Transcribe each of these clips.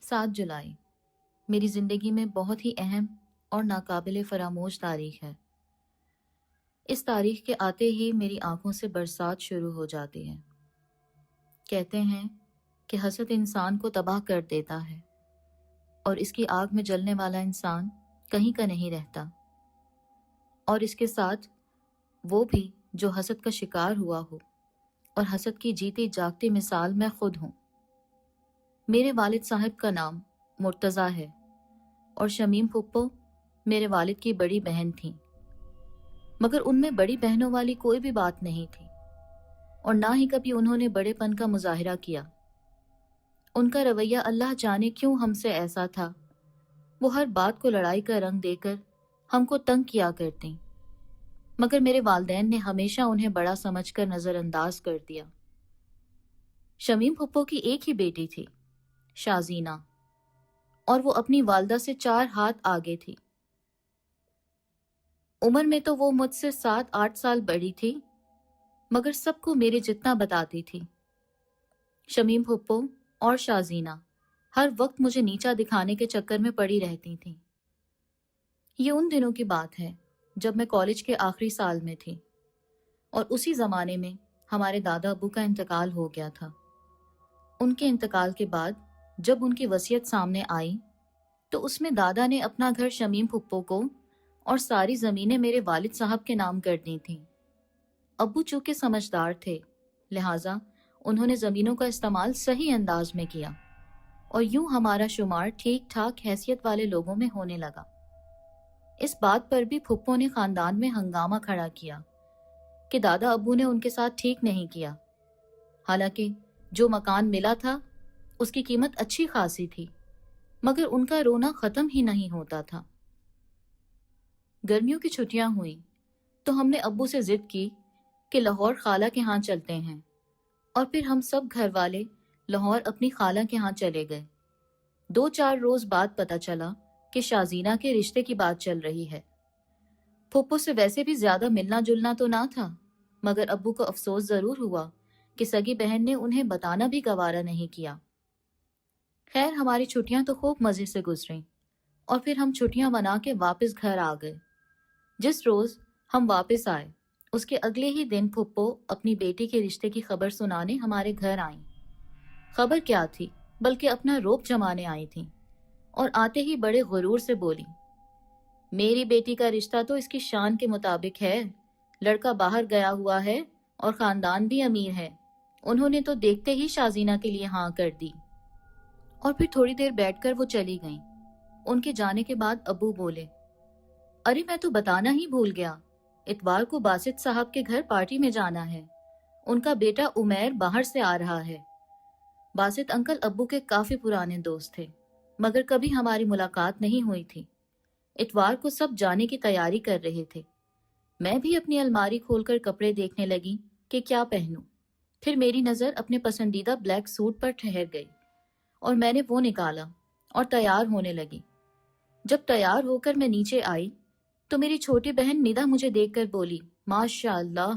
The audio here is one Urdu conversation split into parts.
7 جولائی میری زندگی میں بہت ہی اہم اور ناقابل فراموش تاریخ ہے۔ اس تاریخ کے آتے ہی میری آنکھوں سے برسات شروع ہو جاتی ہے۔ کہتے ہیں کہ حسد انسان کو تباہ کر دیتا ہے اور اس کی آگ میں جلنے والا انسان کہیں کا نہیں رہتا، اور اس کے ساتھ وہ بھی جو حسد کا شکار ہوا ہو، اور حسد کی جیتی جاگتی مثال میں خود ہوں۔ میرے والد صاحب کا نام مرتضیٰ ہے اور شمیم پھپھو میرے والد کی بڑی بہن تھیں، مگر ان میں بڑی بہنوں والی کوئی بھی بات نہیں تھی، اور نہ ہی کبھی انہوں نے بڑے پن کا مظاہرہ کیا۔ ان کا رویہ اللہ جانے کیوں ہم سے ایسا تھا، وہ ہر بات کو لڑائی کا رنگ دے کر ہم کو تنگ کیا کرتیں، مگر میرے والدین نے ہمیشہ انہیں بڑا سمجھ کر نظر انداز کر دیا۔ شمیم پھپھو کی ایک ہی بیٹی تھی، شازینہ، اور وہ اپنی والدہ سے 4 ہاتھ آگے تھی۔ عمر میں تو وہ مجھ سے 7-8 سال بڑی تھی، مگر سب کو میرے جتنا بتاتی تھی۔ شمیم پھپھو اور شازینہ ہر وقت مجھے نیچا دکھانے کے چکر میں پڑی رہتی تھیں۔ یہ ان دنوں کی بات ہے جب میں کالج کے آخری سال میں تھی، اور اسی زمانے میں ہمارے دادا ابو کا انتقال ہو گیا تھا۔ ان کے انتقال کے بعد جب ان کی وصیت سامنے آئی تو اس میں دادا نے اپنا گھر شمیم پھپھو کو اور ساری زمینیں میرے والد صاحب کے نام کر دی تھیں۔ ابو چونکہ سمجھدار تھے، لہٰذا انہوں نے زمینوں کا استعمال صحیح انداز میں کیا، اور یوں ہمارا شمار ٹھیک ٹھاک حیثیت والے لوگوں میں ہونے لگا۔ اس بات پر بھی پھپھو نے خاندان میں ہنگامہ کھڑا کیا کہ دادا ابو نے ان کے ساتھ ٹھیک نہیں کیا، حالانکہ جو مکان ملا تھا اس کی قیمت اچھی خاصی تھی، مگر ان کا رونا ختم ہی نہیں ہوتا تھا۔ گرمیوں کی چھٹیاں ہوئیں تو ہم نے ابو سے ضد کی کہ لاہور خالہ کے ہاں چلتے ہیں، اور پھر ہم سب گھر والے لاہور اپنی خالہ کے ہاں چلے گئے۔ 2-4 روز بعد پتہ چلا کہ شازینہ کے رشتے کی بات چل رہی ہے۔ پھپھو سے ویسے بھی زیادہ ملنا جلنا تو نہ تھا، مگر ابو کو افسوس ضرور ہوا کہ سگی بہن نے انہیں بتانا بھی گوارا نہیں کیا۔ خیر، ہماری چھٹیاں تو خوب مزے سے گزریں، اور پھر ہم چھٹیاں منا کے واپس گھر آ گئے۔ جس روز ہم واپس آئے اس کے اگلے ہی دن پھپھو اپنی بیٹی کے رشتے کی خبر سنانے ہمارے گھر آئیں۔ خبر کیا تھی، بلکہ اپنا روب جمانے آئی تھیں، اور آتے ہی بڑے غرور سے بولی، میری بیٹی کا رشتہ تو اس کی شان کے مطابق ہے، لڑکا باہر گیا ہوا ہے اور خاندان بھی امیر ہے۔ انہوں نے تو دیکھتے ہی شازینہ کے لیے ہاں کر دی۔ اور پھر تھوڑی دیر بیٹھ کر وہ چلی گئیں۔ ان کے جانے کے بعد ابو بولے، ارے میں تو بتانا ہی بھول گیا، اتوار کو باسط صاحب کے گھر پارٹی میں جانا ہے، ان کا بیٹا عمیر باہر سے آ رہا ہے۔ باسط انکل ابو کے کافی پرانے دوست تھے، مگر کبھی ہماری ملاقات نہیں ہوئی تھی۔ اتوار کو سب جانے کی تیاری کر رہے تھے۔ میں بھی اپنی الماری کھول کر کپڑے دیکھنے لگی کہ کیا پہنوں۔ پھر میری نظر اپنے پسندیدہ بلیک سوٹ پر ٹھہر گئی، اور میں نے وہ نکالا اور تیار ہونے لگی۔ جب تیار ہو کر میں نیچے آئی تو میری چھوٹی بہن ندا مجھے دیکھ کر بولی، ماشاء اللہ،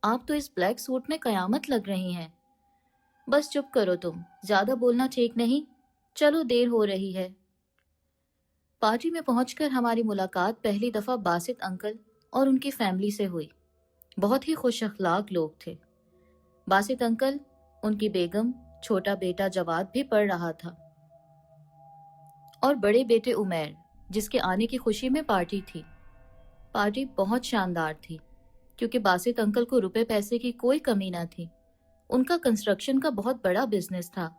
آپ تو اس بلیک سوٹ میں قیامت لگ رہی ہیں۔ بس چپ کرو تم، زیادہ بولنا ٹھیک نہیں، چلو دیر ہو رہی ہے۔ پارٹی میں پہنچ کر ہماری ملاقات پہلی دفعہ باسط انکل اور ان کی فیملی سے ہوئی۔ بہت ہی خوش اخلاق لوگ تھے۔ باسط انکل، ان کی بیگم، چھوٹا بیٹا جواد بھی پڑھ رہا تھا، اور بڑے بیٹے عمیر، جس کے آنے کی خوشی میں پارٹی تھی۔ پارٹی بہت شاندار تھی، کیونکہ باسط انکل کو روپے پیسے کی کوئی کمی نہ تھی۔ ان کا کنسٹرکشن کا بہت بڑا بزنس تھا،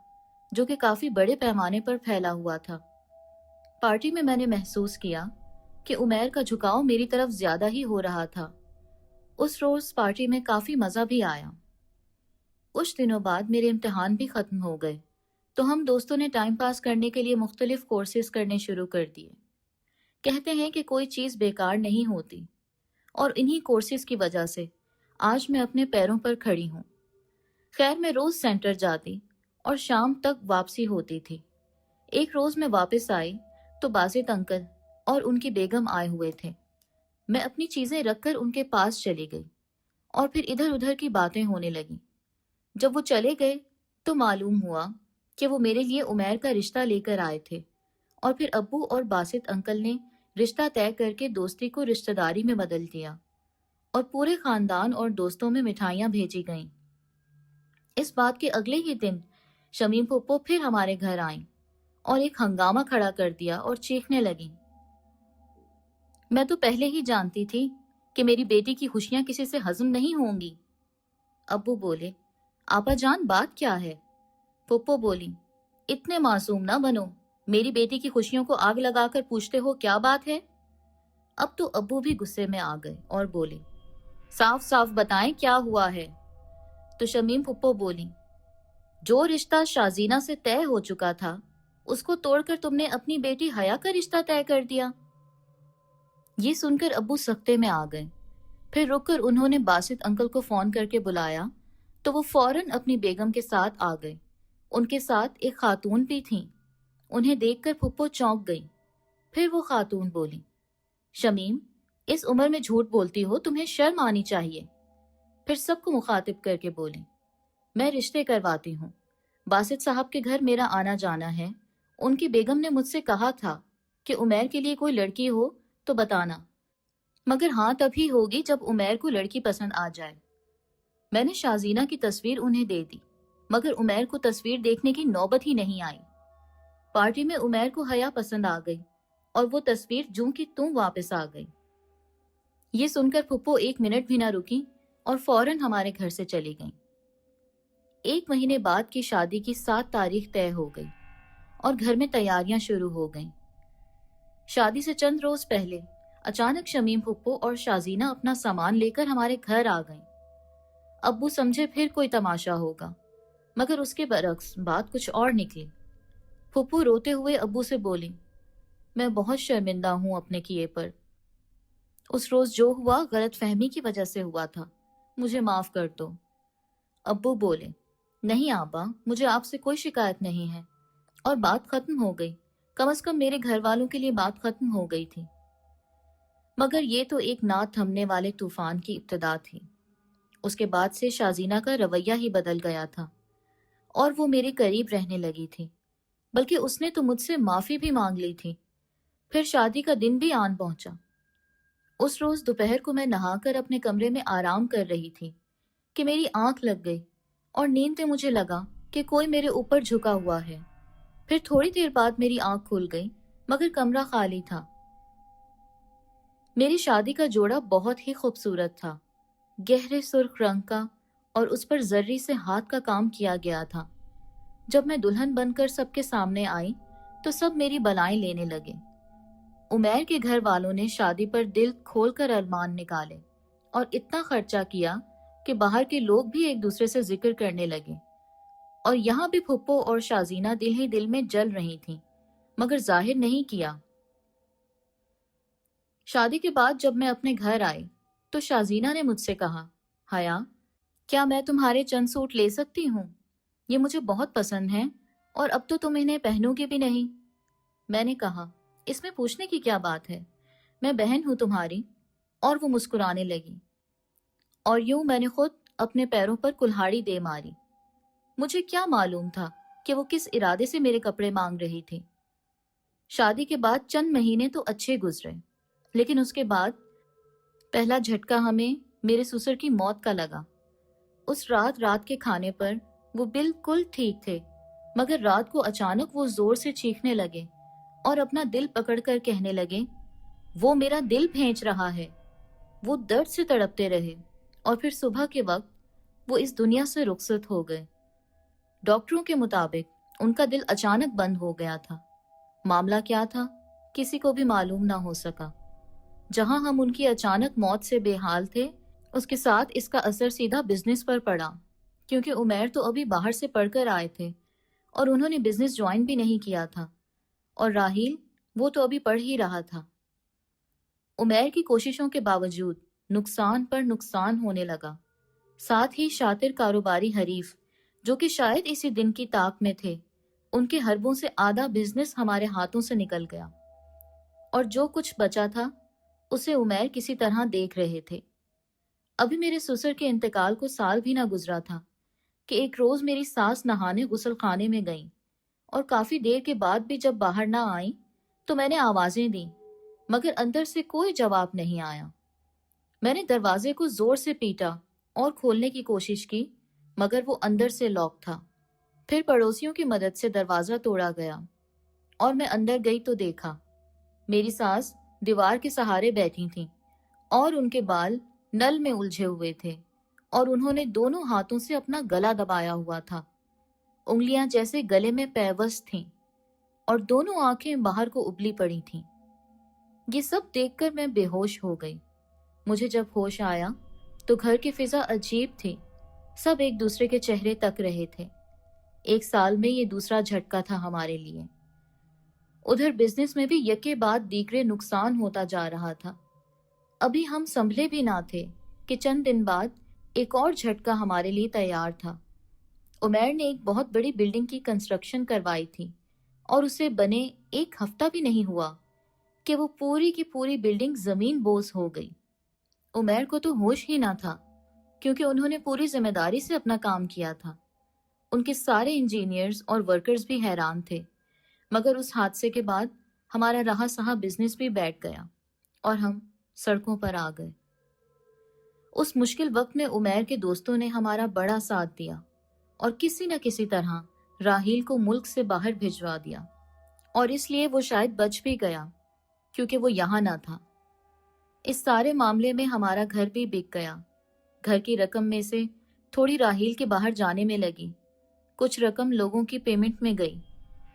جو کہ کافی بڑے پیمانے پر پھیلا ہوا تھا۔ پارٹی میں نے محسوس کیا کہ عمیر کا جھکاؤ میری طرف زیادہ ہی ہو رہا تھا۔ اس روز پارٹی میں کافی مزہ بھی آیا۔ کچھ دنوں بعد میرے امتحان بھی ختم ہو گئے، تو ہم دوستوں نے ٹائم پاس کرنے کے لیے مختلف کورسز کرنے شروع کر دیے۔ کہتے ہیں کہ کوئی چیز بیکار نہیں ہوتی، اور انہی کورسز کی وجہ سے آج میں اپنے پیروں پر کھڑی ہوں۔ خیر، میں روز سینٹر جاتی اور شام تک واپسی ہوتی تھی۔ ایک روز میں واپس آئی تو باسط انکل اور ان کی بیگم آئے ہوئے تھے۔ میں اپنی چیزیں رکھ کر ان کے پاس چلی گئی، اور پھر ادھر ادھر کی باتیں ہونے لگیں۔ جب وہ چلے گئے تو معلوم ہوا کہ وہ میرے لیے عمیر کا رشتہ لے کر آئے تھے، اور پھر ابو اور باسط انکل نے رشتہ طے کر کے دوستی کو رشتہ داری میں بدل دیا، اور پورے خاندان اور دوستوں میں مٹھائیاں بھیجی گئیں۔ اس بات کے اگلے ہی دن شمیم پھپھو پھر ہمارے گھر آئیں اور ایک ہنگامہ کھڑا کر دیا اور چیخنے لگیں۔ میں تو پہلے ہی جانتی تھی کہ میری بیٹی کی خوشیاں کسی سے ہضم نہیں ہوں گی۔ ابو بولے، آپا جان بات کیا ہے؟ پھپھو بولی، اتنے معصوم نہ بنو، میری بیٹی کی خوشیوں کو آگ لگا کر پوچھتے ہو کیا بات ہے؟ اب تو ابو بھی غصے میں آ گئے اور بولے، صاف صاف بتائیں کیا ہوا ہے؟ تو شمیم پھپھو بولی، جو رشتہ شازینہ سے طے ہو چکا تھا اس کو توڑ کر تم نے اپنی بیٹی حیا کا رشتہ طے کر دیا۔ یہ سن کر ابو سکتے میں آ گئے۔ پھر رک کر انہوں نے باسط انکل کو فون کر کے بلایا تو وہ فوراً اپنی بیگم کے ساتھ آ گئے۔ ان کے ساتھ ایک خاتون بھی تھیں۔ انہیں دیکھ کر پھپھو چونک گئی۔ پھر وہ خاتون بولی، شمیم، اس عمر میں جھوٹ بولتی ہو، تمہیں شرم آنی چاہیے۔ پھر سب کو مخاطب کر کے بولی، میں رشتے کرواتی ہوں، باسط صاحب کے گھر میرا آنا جانا ہے، ان کی بیگم نے مجھ سے کہا تھا کہ عمیر کے لیے کوئی لڑکی ہو تو بتانا، مگر ہاں تبھی ہوگی جب عمیر کو لڑکی پسند آ جائے۔ میں نے شازینہ کی تصویر انہیں دے دی، مگر عمیر کو تصویر دیکھنے کی نوبت ہی نہیں آئی۔ پارٹی میں عمیر کو حیا پسند آ گئی اور وہ تصویر جوں کی توں واپس آ گئی۔ یہ سن کر پھپھو ایک منٹ بھی نہ رکی اور فوراً ہمارے گھر سے چلی گئیں۔ 1 مہینے بعد کی شادی کی 7 تاریخ طے ہو گئی اور گھر میں تیاریاں شروع ہو گئیں۔ شادی سے چند روز پہلے اچانک شمیم پھپھو اور شازینہ اپنا سامان لے کر ہمارے گھر آ گئیں۔ ابو سمجھے پھر کوئی تماشا ہوگا، مگر اس کے برعکس بات کچھ اور نکلی۔ پھپھو روتے ہوئے ابو سے بولی، میں بہت شرمندہ ہوں اپنے کیے پر۔ اس روز جو ہوا غلط فہمی کی وجہ سے ہوا تھا، مجھے معاف کر دو۔ ابو بولے، نہیں آبا، مجھے آپ سے کوئی شکایت نہیں ہے، اور بات ختم ہو گئی، کم از کم میرے گھر والوں کے لیے بات ختم ہو گئی تھی۔ مگر یہ تو ایک نہ تھمنے والے طوفان کی ابتدا تھی۔ اس کے بعد سے شازینہ کا رویہ ہی بدل گیا تھا اور وہ میرے قریب رہنے لگی تھی، بلکہ اس نے تو مجھ سے معافی بھی مانگ لی تھی۔ پھر شادی کا دن بھی آن پہنچا۔ اس روز دوپہر کو میں نہا کر اپنے کمرے میں آرام کر رہی تھی کہ میری آنکھ لگ گئی اور نیند میں مجھے لگا کہ کوئی میرے اوپر جھکا ہوا ہے۔ پھر تھوڑی دیر بعد میری آنکھ کھل گئی، مگر کمرہ خالی تھا۔ میری شادی کا جوڑا بہت ہی خوبصورت تھا، گہرے سرخ رنگ کا، اور اس پر زری سے ہاتھ کا کام کیا گیا تھا۔ جب میں دلہن بن کر سب کے سامنے آئی تو سب میری بلائیں لینے لگے۔ عمیر کے گھر والوں نے شادی پر دل کھول کر ارمان نکالے اور اتنا خرچہ کیا کہ باہر کے لوگ بھی ایک دوسرے سے ذکر کرنے لگے، اور یہاں بھی پھپھو اور شازینہ دل ہی دل میں جل رہی تھیں، مگر ظاہر نہیں کیا۔ شادی کے بعد جب میں اپنے گھر آئی تو شازینہ نے مجھ سے کہا، حیا، کیا میں تمہارے چند سوٹ لے سکتی ہوں؟ یہ مجھے بہت پسند ہیں اور اب تو تم انہیں پہنو گی بھی نہیں۔ میں نے کہا، اس میں پوچھنے کی کیا بات ہے، میں بہن ہوں تمہاری۔ اور وہ مسکرانے لگی، اور یوں میں نے خود اپنے پیروں پر کلہاڑی دے ماری۔ مجھے کیا معلوم تھا کہ وہ کس ارادے سے میرے کپڑے مانگ رہی تھی۔ شادی کے بعد چند مہینے تو اچھے گزرے، لیکن اس کے بعد پہلا جھٹکا ہمیں میرے سسر کی موت کا لگا۔ اس رات کے کھانے پر وہ بالکل ٹھیک تھے، مگر رات کو اچانک وہ زور سے چیخنے لگے اور اپنا دل پکڑ کر کہنے لگے، وہ میرا دل بھینچ رہا ہے۔ وہ درد سے تڑپتے رہے اور پھر صبح کے وقت وہ اس دنیا سے رخصت ہو گئے۔ ڈاکٹروں کے مطابق ان کا دل اچانک بند ہو گیا تھا۔ معاملہ کیا تھا کسی کو بھی معلوم نہ ہو سکا۔ جہاں ہم ان کی اچانک موت سے بے حال تھے، اس کے ساتھ اس کا اثر سیدھا بزنس پر پڑا، کیونکہ عمیر تو ابھی باہر سے پڑھ کر آئے تھے اور انہوں نے بزنس جوائن بھی نہیں کیا تھا، اور راہیل، وہ تو ابھی پڑھ ہی رہا تھا۔ عمیر کی کوششوں کے باوجود نقصان پر نقصان ہونے لگا۔ ساتھ ہی شاطر کاروباری حریف، جو کہ شاید اسی دن کی طاق میں تھے، ان کے حربوں سے آدھا بزنس ہمارے ہاتھوں سے نکل گیا، اور جو کچھ بچا تھا اسے عمیر کسی طرح دیکھ رہے تھے۔ ابھی میرے سسر کے انتقال کو سال بھی نہ گزرا تھا کہ ایک روز میری ساس نہانے غسل خانے میں گئیں اور کافی دیر کے بعد بھی جب باہر نہ آئیں تو میں نے آوازیں دیں، مگر اندر سے کوئی جواب نہیں آیا۔ میں نے دروازے کو زور سے پیٹا اور کھولنے کی کوشش کی، مگر وہ اندر سے لاک تھا۔ پھر پڑوسیوں کی مدد سے دروازہ توڑا گیا اور میں اندر گئی تو دیکھا میری ساس دیوار کے سہارے بیٹھی تھیں اور ان کے بال نل میں الجھے ہوئے تھے اور انہوں نے دونوں ہاتھوں سے اپنا گلا دبایا ہوا تھا۔ انگلیاں جیسے گلے میں پیوست تھیں اور دونوں آنکھیں باہر کو ابلی پڑی تھیں۔ یہ سب دیکھ کر میں بے ہوش ہو گئی۔ مجھے جب ہوش آیا تو گھر کی فضا عجیب تھی، سب ایک دوسرے کے چہرے تک رہے تھے۔ ایک سال میں یہ دوسرا جھٹکا تھا ہمارے لیے۔ ادھر بزنس میں بھی یکے بعد دیگرے نقصان ہوتا جا رہا تھا۔ ابھی ہم سنبھلے بھی نہ تھے کہ چند دن بعد ایک اور جھٹکا ہمارے لیے تیار تھا۔ عمیر نے ایک بہت بڑی بلڈنگ کی کنسٹرکشن کروائی تھی اور اسے بنے ایک ہفتہ بھی نہیں ہوا کہ وہ پوری کی پوری بلڈنگ زمین بوس ہو گئی۔ عمیر کو تو ہوش ہی نہ تھا، کیونکہ انہوں نے پوری ذمہ داری سے اپنا کام کیا تھا۔ ان کے سارے انجینئرز اور ورکرز بھی حیران تھے، مگر اس حادثے کے بعد ہمارا رہا سہا بزنس بھی بیٹھ گیا اور ہم سڑکوں پر آ گئے۔ اس مشکل وقت میں عمیر کے دوستوں نے ہمارا بڑا ساتھ دیا اور کسی نہ کسی طرح راحیل کو ملک سے باہر بھجوا دیا، اور اس لیے وہ شاید بچ بھی گیا کیونکہ وہ یہاں نہ تھا۔ اس سارے معاملے میں ہمارا گھر بھی بک گیا۔ گھر کی رقم میں سے تھوڑی راحیل کے باہر جانے میں لگی، کچھ رقم لوگوں کی پیمنٹ میں گئی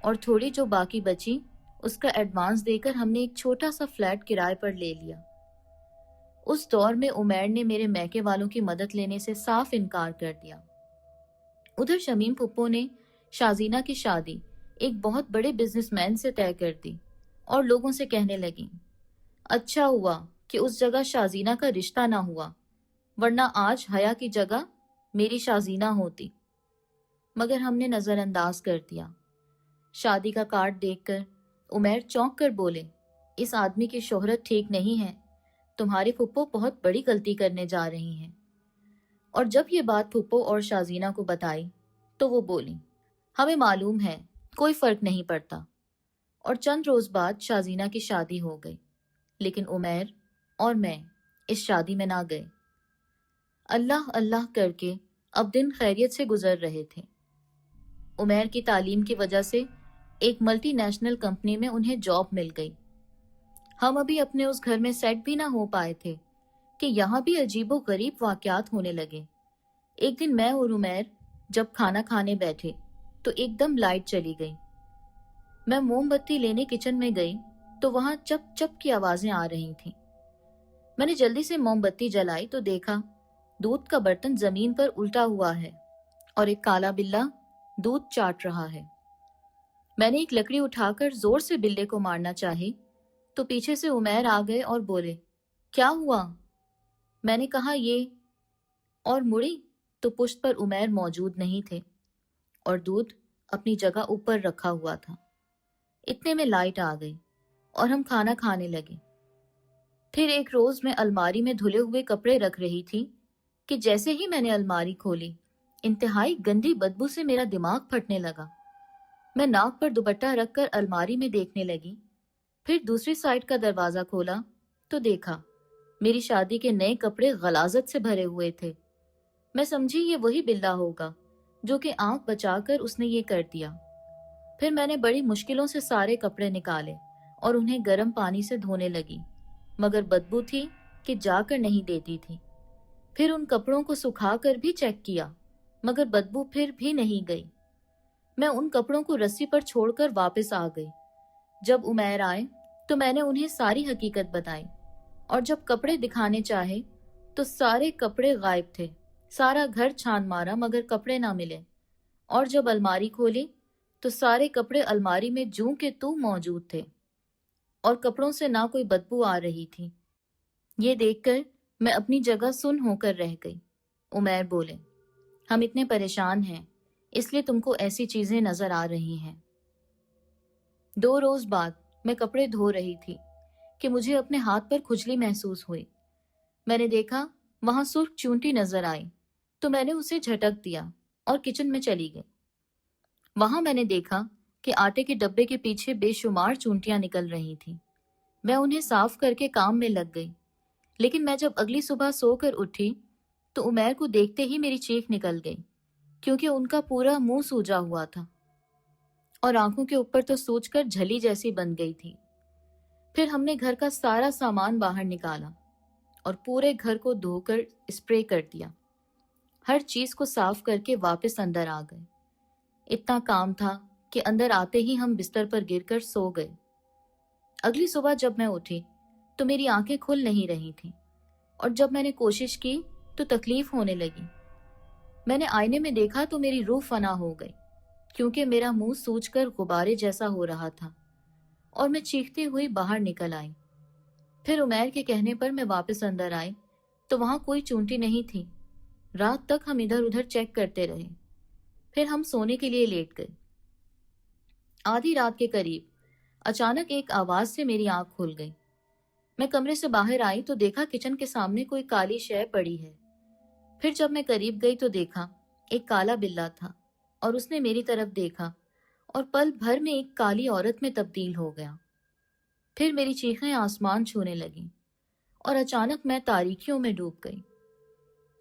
اور تھوڑی جو باقی بچی اس کا ایڈوانس دے کر ہم نے ایک چھوٹا سا فلیٹ کرائے پر لے لیا۔ اس دور میں عمیر نے میرے میکے والوں کی مدد لینے سے صاف انکار کر دیا۔ ادھر شمیم پھپھو نے شازینہ کی شادی ایک بہت بڑے بزنس مین سے طے کر دی اور لوگوں سے کہنے لگیں، اچھا ہوا کہ اس جگہ شازینہ کا رشتہ نہ ہوا، ورنہ آج حیا کی جگہ میری شازینہ ہوتی۔ مگر ہم نے نظر انداز کر دیا۔ شادی کا کارڈ دیکھ کر عمیر چونک کر بولے، اس آدمی کی شہرت ٹھیک نہیں ہے، تمہاری پھپھو بہت بڑی غلطی کرنے جا رہی ہیں۔ اور جب یہ بات پھپھو اور شازینہ کو بتائی تو وہ بولی، ہمیں معلوم ہے، کوئی فرق نہیں پڑتا۔ اور چند روز بعد شازینہ کی شادی ہو گئی، لیکن عمیر اور میں اس شادی میں نہ گئے۔ اللہ اللہ کر کے اب دن خیریت سے گزر رہے تھے۔ عمیر کی تعلیم کی وجہ سے ایک ملٹی نیشنل کمپنی میں انہیں جاب مل گئی۔ ہم ابھی اپنے اس گھر میں سیٹ بھی نہ ہو پائے تھے کہ یہاں بھی عجیب و غریب واقعات ہونے لگے۔ ایک دن میں اور عمیر جب کھانا کھانے بیٹھے تو ایک دم لائٹ چلی گئی۔ میں موم بتی لینے کچن میں گئی تو وہاں چپ چپ کی آوازیں آ رہی تھیں۔ میں نے جلدی سے موم بتی جلائی تو دیکھا دودھ کا برتن زمین پر الٹا ہوا ہے اور ایک کالا بلہ دودھ چاٹ رہا ہے۔ میں نے ایک لکڑی اٹھا کر زور سے بلے کو مارنا چاہی تو پیچھے سے عمیر آ گئے اور بولے، کیا ہوا؟ میں نے کہا یہ، اور مڑی تو پشت پر عمیر موجود نہیں تھے اور دودھ اپنی جگہ اوپر رکھا ہوا تھا۔ اتنے میں لائٹ آ گئی اور ہم کھانا کھانے لگے۔ پھر ایک روز میں الماری میں دھلے ہوئے کپڑے رکھ رہی تھی کہ جیسے ہی میں نے الماری کھولی، انتہائی گندی بدبو سے میرا دماغ پھٹنے لگا۔ میں ناک پر دوپٹہ رکھ کر الماری میں دیکھنے لگی، پھر دوسری سائڈ کا دروازہ کھولا تو دیکھا میری شادی کے نئے کپڑے غلاظت سے بھرے ہوئے تھے۔ میں سمجھی یہ وہی بلہ ہوگا جو کہ آنکھ بچا کر اس نے یہ کر دیا۔ پھر میں نے بڑی مشکلوں سے سارے کپڑے نکالے اور انہیں گرم پانی سے دھونے لگی، مگر بدبو تھی کہ جا کر نہیں دیتی تھی۔ پھر ان کپڑوں کو سکھا کر بھی چیک کیا، مگر بدبو پھر بھی نہیں گئی۔ میں ان کپڑوں کو رسی پر چھوڑ کر واپس آ گئی۔ جب عمیر آئے تو میں نے انہیں ساری حقیقت بتائی، اور جب کپڑے دکھانے چاہے تو سارے کپڑے غائب تھے۔ سارا گھر چھان مارا مگر کپڑے نہ ملے، اور جب الماری کھولی تو سارے کپڑے الماری میں جوں کے توں موجود تھے اور کپڑوں سے نہ کوئی بدبو آ رہی تھی۔ یہ دیکھ کر میں اپنی جگہ سن ہو کر رہ گئی۔ عمیر بولے، ہم اتنے پریشان ہیں اس لیے تم کو ایسی چیزیں نظر آ رہی ہیں۔ 2 روز بعد میں کپڑے دھو رہی تھی کہ مجھے اپنے ہاتھ پر کھجلی محسوس ہوئی۔ میں نے دیکھا وہاں سرخ چونٹی نظر آئی تو میں نے اسے جھٹک دیا اور کچن میں چلی گئی۔ وہاں میں نے دیکھا کہ آٹے کے ڈبے کے پیچھے بے شمار چونٹیاں نکل رہی تھیں۔ میں انہیں صاف کر کے کام میں لگ گئی، لیکن میں جب اگلی صبح سو کر اٹھی تو عمیر کو دیکھتے ہی میری چیخ نکل گئی، کیونکہ ان کا پورا منہ سوجا ہوا تھا اور آنکھوں کے اوپر تو سوج کر جھلی جیسی بن گئی تھی۔ پھر ہم نے گھر کا سارا سامان باہر نکالا اور پورے گھر کو دھو کر اسپرے کر دیا، ہر چیز کو صاف کر کے واپس اندر آ گئے۔ اتنا کام تھا کہ اندر آتے ہی ہم بستر پر گر کر سو گئے۔ اگلی صبح جب میں اٹھی تو میری آنکھیں کھل نہیں رہی تھیں، اور جب میں نے کوشش کی تو تکلیف ہونے لگی۔ میں نے آئینے میں دیکھا تو میری روح فنا ہو گئی، کیونکہ میرا منہ سوج کر غبارے جیسا ہو رہا تھا، اور میں چیختی ہوئی باہر نکل آئی۔ پھر عمیر کے کہنے پر میں واپس اندر آئی تو وہاں کوئی چونٹی نہیں تھی۔ رات تک ہم ادھر ادھر چیک کرتے رہے، پھر ہم سونے کے لیے لیٹ گئے۔ آدھی رات کے قریب اچانک ایک آواز سے میری آنکھ کھل گئی۔ میں کمرے سے باہر آئی تو دیکھا کچن کے سامنے کوئی کالی شے پڑی ہے۔ پھر جب میں قریب گئی تو دیکھا ایک کالا بلا تھا، اور اس نے میری طرف دیکھا اور پل بھر میں ایک کالی عورت میں تبدیل ہو گیا۔ پھر میری چیخیں آسمان چھونے لگیں اور اچانک میں تاریکیوں میں ڈوب گئی۔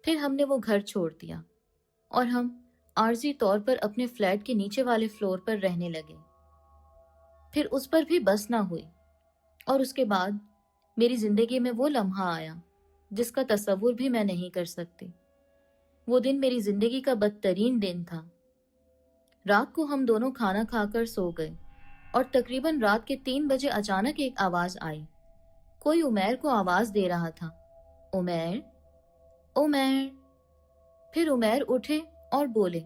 پھر ہم نے وہ گھر چھوڑ دیا اور ہم عارضی طور پر اپنے فلیٹ کے نیچے والے فلور پر رہنے لگے۔ پھر اس پر بھی بس نہ ہوئی، اور اس کے بعد میری زندگی میں وہ لمحہ آیا جس کا تصور بھی میں نہیں کر سکتی۔ وہ دن میری زندگی کا بدترین دن تھا۔ رات کو ہم دونوں کھانا کھا کر سو گئے، اور تقریباً رات کے 3 بجے اچانک ایک آواز آئی۔ کوئی عمیر کو آواز دے رہا تھا، عمیر، عمیر۔ پھر عمیر اٹھے اور بولے،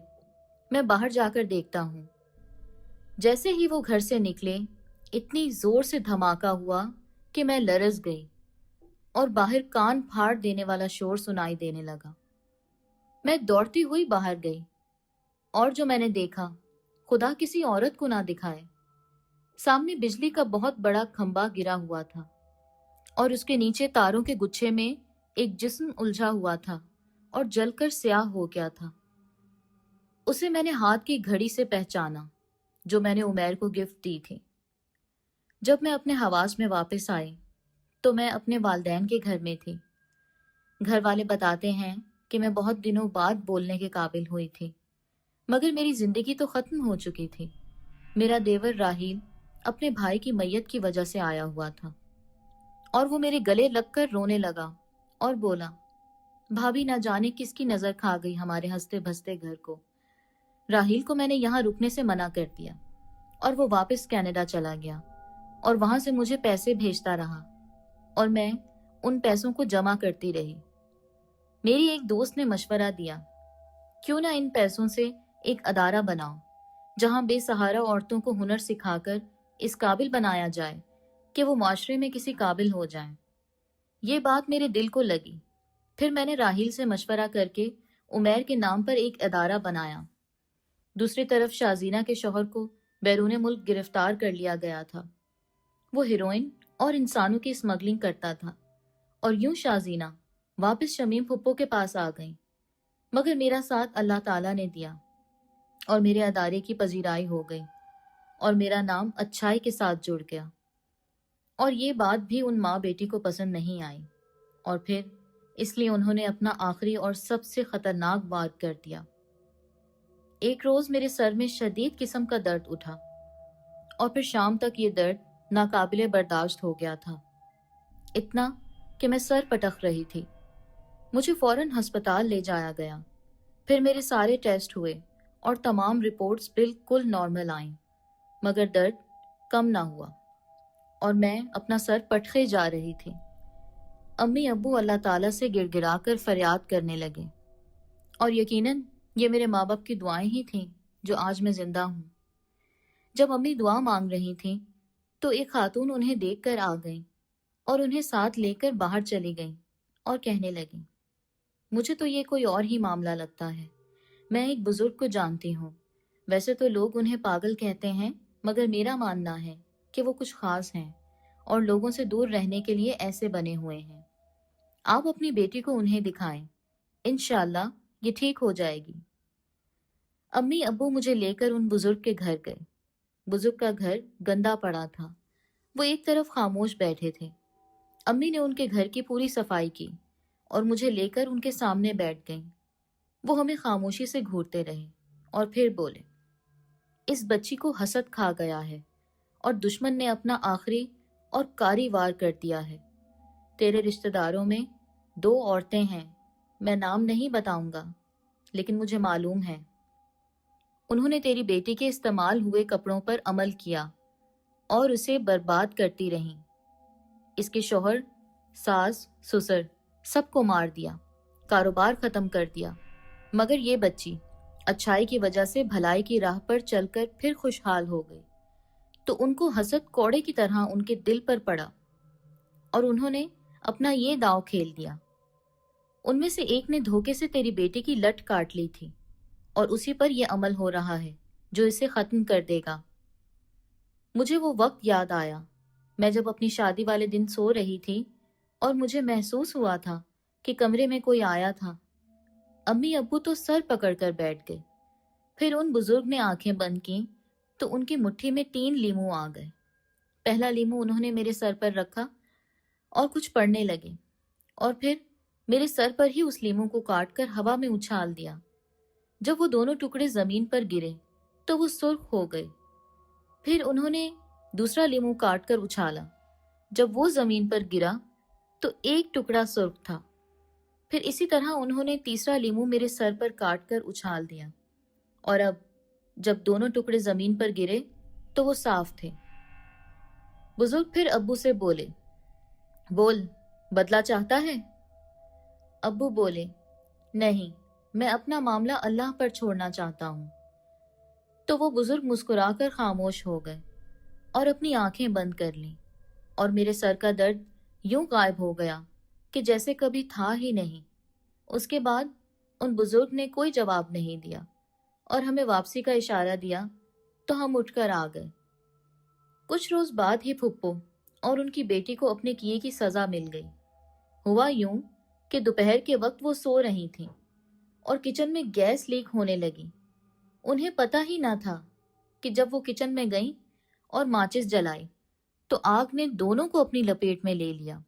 میں باہر جا کر دیکھتا ہوں۔ جیسے ہی وہ گھر سے نکلے، اتنی زور سے دھماکہ ہوا کہ میں لرز گئی، اور باہر کان پھاڑ دینے والا شور سنائی دینے لگا۔ میں دوڑتی ہوئی باہر گئی، اور جو میں نے دیکھا، خدا کسی عورت کو نہ دکھائے۔ سامنے بجلی کا بہت بڑا کھمبا گرا ہوا تھا، اور اس کے نیچے تاروں کے گچھے میں ایک جسم الجھا ہوا تھا اور جل کر سیاہ ہو گیا تھا۔ اسے میں نے ہاتھ کی گھڑی سے پہچانا جو میں نے عمیر کو گفٹ دی تھی۔ جب میں اپنے حواس میں واپس آئی تو میں اپنے والدین کے گھر میں تھی۔ گھر والے بتاتے ہیں کہ میں بہت دنوں بعد بولنے کے قابل ہوئی تھی، مگر میری زندگی تو ختم ہو چکی تھی۔ میرا دیور راہیل اپنے بھائی کی میت کی وجہ سے آیا ہوا تھا، اور وہ میرے گلے لگ کر رونے لگا اور بولا، بھابھی نہ جانے کس کی نظر کھا گئی ہمارے ہنستے بھستے گھر کو۔ راہیل کو میں نے یہاں رکنے سے منع کر دیا، اور وہ واپس کینیڈا چلا گیا، اور وہاں سے مجھے پیسے بھیجتا رہا، اور میں ان پیسوں کو جمع کرتی رہی۔ میری ایک دوست نے مشورہ دیا، کیوں نہ ان پیسوں سے ایک ادارہ بناؤ جہاں بے سہارا عورتوں کو ہنر سکھا کر اس قابل بنایا جائے کہ وہ معاشرے میں کسی قابل ہو جائیں۔ یہ بات میرے دل کو لگی۔ پھر میں نے راہیل سے مشورہ کر کے عمیر کے نام پر ایک ادارہ بنایا۔ دوسری طرف شازینہ کے شوہر کو بیرون ملک گرفتار کر لیا گیا تھا۔ وہ ہیروئن اور انسانوں کی اسمگلنگ کرتا تھا، اور یوں شازینہ واپس شمیم پھپھو کے پاس آ گئی، مگر میرا ساتھ اللہ تعالیٰ نے دیا، اور میرے ادارے کی پذیرائی ہو گئی، اور میرا نام اچھائی کے ساتھ جڑ گیا۔ اور یہ بات بھی ان ماں بیٹی کو پسند نہیں آئی، اور پھر اس لیے انہوں نے اپنا آخری اور سب سے خطرناک وار کر دیا۔ ایک روز میرے سر میں شدید قسم کا درد اٹھا، اور پھر شام تک یہ درد ناقابل برداشت ہو گیا تھا، اتنا کہ میں سر پٹک رہی تھی۔ مجھے فوراً ہسپتال لے جایا گیا۔ پھر میرے سارے ٹیسٹ ہوئے اور تمام رپورٹس بالکل نارمل آئیں، مگر درد کم نہ ہوا، اور میں اپنا سر پٹکے جا رہی تھی۔ امی ابو اللہ تعالیٰ سے گڑ گڑا کر فریاد کرنے لگے، اور یقیناً یہ میرے ماں باپ کی دعائیں ہی تھیں جو آج میں زندہ ہوں۔ جب امی دعا مانگ رہی تھیں تو ایک خاتون انہیں دیکھ کر آ گئیں اور انہیں ساتھ لے کر باہر چلی گئیں اور کہنے لگیں، مجھے تو یہ کوئی اور ہی معاملہ لگتا ہے۔ میں ایک بزرگ کو جانتی ہوں، ویسے تو لوگ انہیں پاگل کہتے ہیں، مگر میرا ماننا ہے کہ وہ کچھ خاص ہیں اور لوگوں سے دور رہنے کے لیے ایسے بنے ہوئے ہیں۔ آپ اپنی بیٹی کو انہیں دکھائیں، انشاءاللہ یہ ٹھیک ہو جائے گی۔ امی ابو مجھے لے کر ان بزرگ کے گھر گئے۔ بزرگ کا گھر گندا پڑا تھا۔ وہ ایک طرف خاموش بیٹھے تھے۔ امی نے ان کے گھر کی پوری صفائی کی اور مجھے لے کر ان کے سامنے بیٹھ گئیں۔ وہ ہمیں خاموشی سے گھورتے رہے اور پھر بولے، اس بچی کو حسد کھا گیا ہے اور دشمن نے اپنا آخری اور کاری وار کر دیا ہے۔ تیرے رشتہ داروں میں 2 عورتیں ہیں، میں نام نہیں بتاؤں گا، لیکن مجھے معلوم ہے۔ انہوں نے تیری بیٹی کے استعمال ہوئے کپڑوں پر عمل کیا اور اسے برباد کرتی رہیں۔ اس کے شوہر، ساس، سسر سب کو مار دیا، کاروبار ختم کر دیا، مگر یہ بچی اچھائی کی وجہ سے بھلائی کی راہ پر چل کر پھر خوشحال ہو گئی، تو ان کو حسد کوڑے کی طرح ان کے دل پر پڑا اور انہوں نے اپنا یہ داؤ کھیل دیا۔ ان میں سے ایک نے دھوکے سے تیری بیٹی کی لٹ کاٹ لی تھی اور اسی پر یہ عمل ہو رہا ہے جو اسے ختم کر دے گا۔ مجھے وہ وقت یاد آیا، میں جب اپنی شادی والے دن سو رہی تھی اور مجھے محسوس ہوا تھا کہ کمرے میں کوئی آیا تھا۔ امی ابو تو سر پکڑ کر بیٹھ گئے۔ پھر ان بزرگ نے آنکھیں بند کیں تو ان کی مٹھی میں 3 لیمو آ گئے۔ پہلا لیمو انہوں نے میرے سر پر رکھا اور کچھ پڑھنے لگے، اور پھر میرے سر پر ہی اس لیمو کو کاٹ کر ہوا میں اچھال دیا۔ جب وہ دونوں ٹکڑے زمین پر گرے تو وہ سرخ ہو گئے۔ پھر انہوں نے دوسرا لیمو کاٹ کر اچھالا۔ جب وہ زمین پر گرا تو ایک ٹکڑا سرخ تھا۔ پھر اسی طرح انہوں نے تیسرا لیمو میرے سر پر کاٹ کر اچھال دیا، اور اب جب دونوں ٹکڑے زمین پر گرے تو وہ صاف تھے۔ بزرگ پھر ابو سے بولے، بول، بدلہ چاہتا ہے؟ ابو بولے، نہیں، میں اپنا معاملہ اللہ پر چھوڑنا چاہتا ہوں۔ تو وہ بزرگ مسکرا کر خاموش ہو گئے اور اپنی آنکھیں بند کر لیں، اور میرے سر کا درد یوں غائب ہو گیا کہ جیسے کبھی تھا ہی نہیں۔ اس کے بعد ان بزرگ نے کوئی جواب نہیں دیا اور ہمیں واپسی کا اشارہ دیا تو ہم اٹھ کر آ گئے۔ کچھ روز بعد ہی پھپھو اور ان کی بیٹی کو اپنے کیے کی سزا مل گئی۔ ہوا یوں کہ دوپہر کے وقت وہ سو رہی تھیں اور کچن میں گیس لیک ہونے لگی۔ انہیں پتہ ہی نہ تھا کہ جب وہ کچن میں گئیں اور ماچس جلائی تو آگ نے دونوں کو اپنی لپیٹ میں لے لیا۔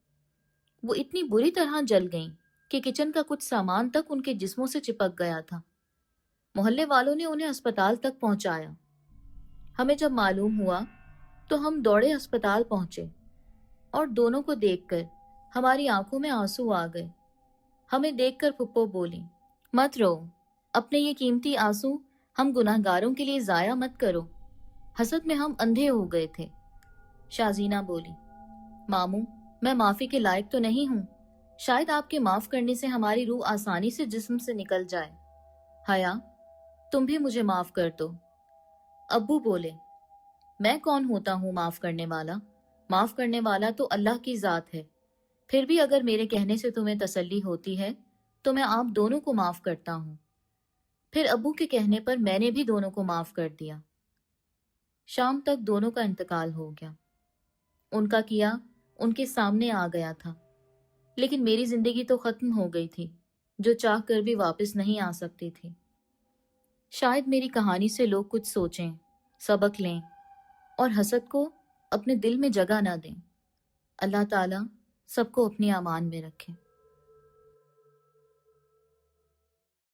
وہ اتنی بری طرح جل گئیں کہ کچن کا کچھ سامان تک ان کے جسموں سے چپک گیا تھا۔ محلے والوں نے انہیں اسپتال تک پہنچایا۔ ہمیں جب معلوم ہوا تو ہم دوڑے اسپتال پہنچے، اور دونوں کو دیکھ کر ہماری آنکھوں میں آنسو آ گئے۔ ہمیں دیکھ کر پھپھو بولی، مت رو، اپنے یہ قیمتی آنسو ہم گناہگاروں کے لیے ضائع مت کرو، حسد میں ہم اندھے ہو گئے تھے۔ شازینہ بولی، ماموں، میں معافی کے لائق تو نہیں ہوں، شاید آپ کے معاف کرنے سے ہماری روح آسانی سے جسم سے نکل جائے۔ حیا، تم بھی مجھے معاف کر دو۔ ابو بولے، میں کون ہوتا ہوں معاف کرنے والا؟ معاف کرنے والا تو اللہ کی ذات ہے۔ پھر بھی اگر میرے کہنے سے تمہیں تسلی ہوتی ہے تو میں آپ دونوں کو معاف کرتا ہوں۔ پھر ابو کے کہنے پر میں نے بھی دونوں کو معاف کر دیا۔ شام تک دونوں کا انتقال ہو گیا۔ ان کا کیا ان کے سامنے آ گیا تھا، لیکن میری زندگی تو ختم ہو گئی تھی، جو چاہ کر بھی واپس نہیں آ سکتی تھی۔ شاید میری کہانی سے لوگ کچھ سوچیں، سبق لیں اور حسد کو اپنے دل میں جگہ نہ دیں۔ اللہ تعالیٰ سب کو اپنی امان میں رکھے۔